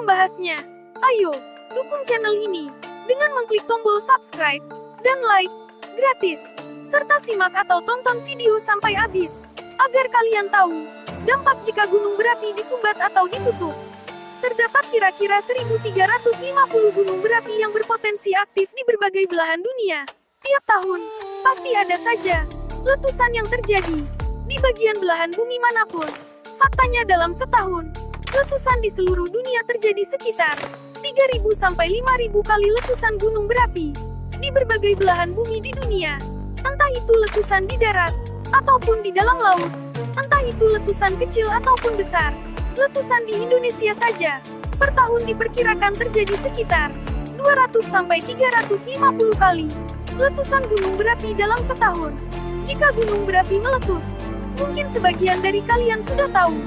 membahasnya. Ayo, dukung channel ini dengan mengklik tombol subscribe dan like gratis, serta simak atau tonton video sampai habis, agar kalian tahu dampak jika gunung berapi disumbat atau ditutup. Terdapat kira-kira 1.350 gunung berapi yang berpotensi aktif di berbagai belahan dunia. Tiap tahun, pasti ada saja letusan yang terjadi di bagian belahan bumi manapun. Faktanya dalam setahun, letusan di seluruh dunia terjadi sekitar 3.000 sampai 5.000 kali letusan gunung berapi di berbagai belahan bumi di dunia. Entah itu letusan di darat ataupun di dalam laut, entah itu letusan kecil ataupun besar. Letusan di Indonesia saja per tahun diperkirakan terjadi sekitar 200 sampai 350 kali letusan gunung berapi dalam setahun. Jika gunung berapi meletus, mungkin sebagian dari kalian sudah tahu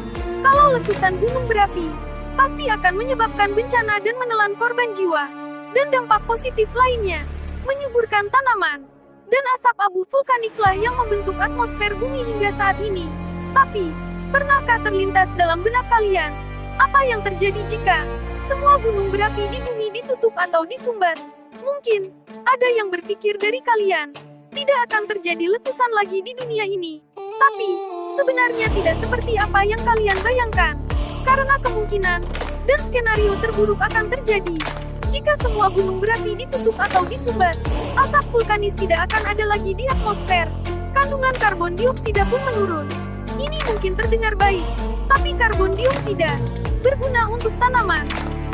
kalau letusan gunung berapi pasti akan menyebabkan bencana dan menelan korban jiwa, dan dampak positif lainnya menyuburkan tanaman dan asap abu vulkaniklah yang membentuk atmosfer bumi hingga saat ini. Tapi, pernahkah terlintas dalam benak kalian apa yang terjadi jika semua gunung berapi di bumi ditutup atau disumbat? Mungkin ada yang berpikir dari kalian tidak akan terjadi letusan lagi di dunia ini. Tapi, sebenarnya tidak seperti apa yang kalian bayangkan. Karena kemungkinan dan skenario terburuk akan terjadi. Jika semua gunung berapi ditutup atau disumbat, asap vulkanis tidak akan ada lagi di atmosfer. Kandungan karbon dioksida pun menurun. Ini mungkin terdengar baik, tapi karbon dioksida berguna untuk tanaman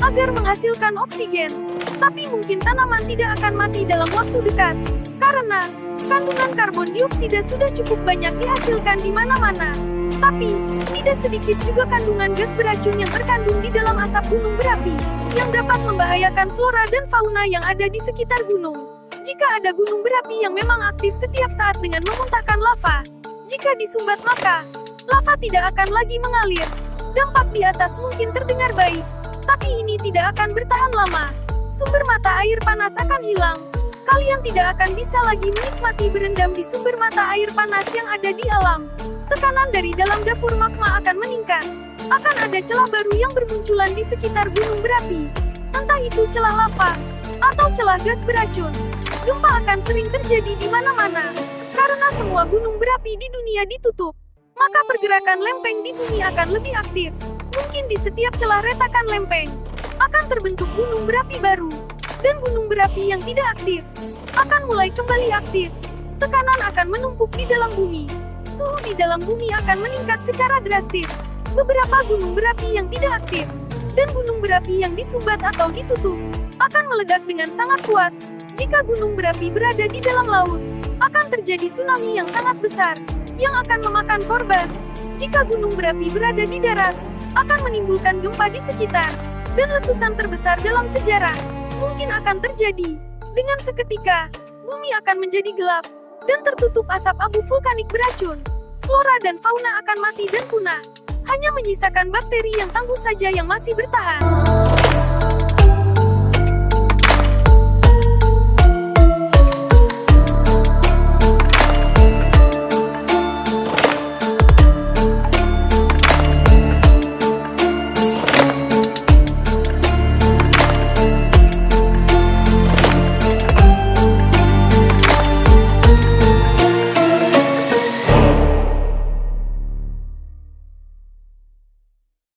agar menghasilkan oksigen. Tapi mungkin tanaman tidak akan mati dalam waktu dekat, karena kandungan karbon dioksida sudah cukup banyak dihasilkan di mana-mana. Tapi, tidak sedikit juga kandungan gas beracun yang terkandung di dalam asap gunung berapi, yang dapat membahayakan flora dan fauna yang ada di sekitar gunung. Jika ada gunung berapi yang memang aktif setiap saat dengan memuntahkan lava, jika disumbat maka lava tidak akan lagi mengalir. Dampak di atas mungkin terdengar baik, tapi ini tidak akan bertahan lama. Sumber mata air panas akan hilang. Kalian tidak akan bisa lagi menikmati berendam di sumber mata air panas yang ada di alam. Tekanan dari dalam dapur magma akan meningkat. Akan ada celah baru yang bermunculan di sekitar gunung berapi. Entah itu celah lava atau celah gas beracun. Gempa akan sering terjadi di mana-mana. Karena semua gunung berapi di dunia ditutup, maka pergerakan lempeng di bumi akan lebih aktif. Mungkin di setiap celah retakan lempeng akan terbentuk gunung berapi baru, dan gunung berapi yang tidak aktif akan mulai kembali aktif. Tekanan akan menumpuk di dalam bumi. Suhu di dalam bumi akan meningkat secara drastis. Beberapa gunung berapi yang tidak aktif dan gunung berapi yang disumbat atau ditutup akan meledak dengan sangat kuat. Jika gunung berapi berada di dalam laut, akan terjadi tsunami yang sangat besar yang akan memakan korban. Jika gunung berapi berada di darat, akan menimbulkan gempa di sekitar, dan letusan terbesar dalam sejarah mungkin akan terjadi. Dengan seketika, bumi akan menjadi gelap dan tertutup asap abu vulkanik beracun. Flora dan fauna akan mati dan punah. Hanya menyisakan bakteri yang tangguh saja yang masih bertahan.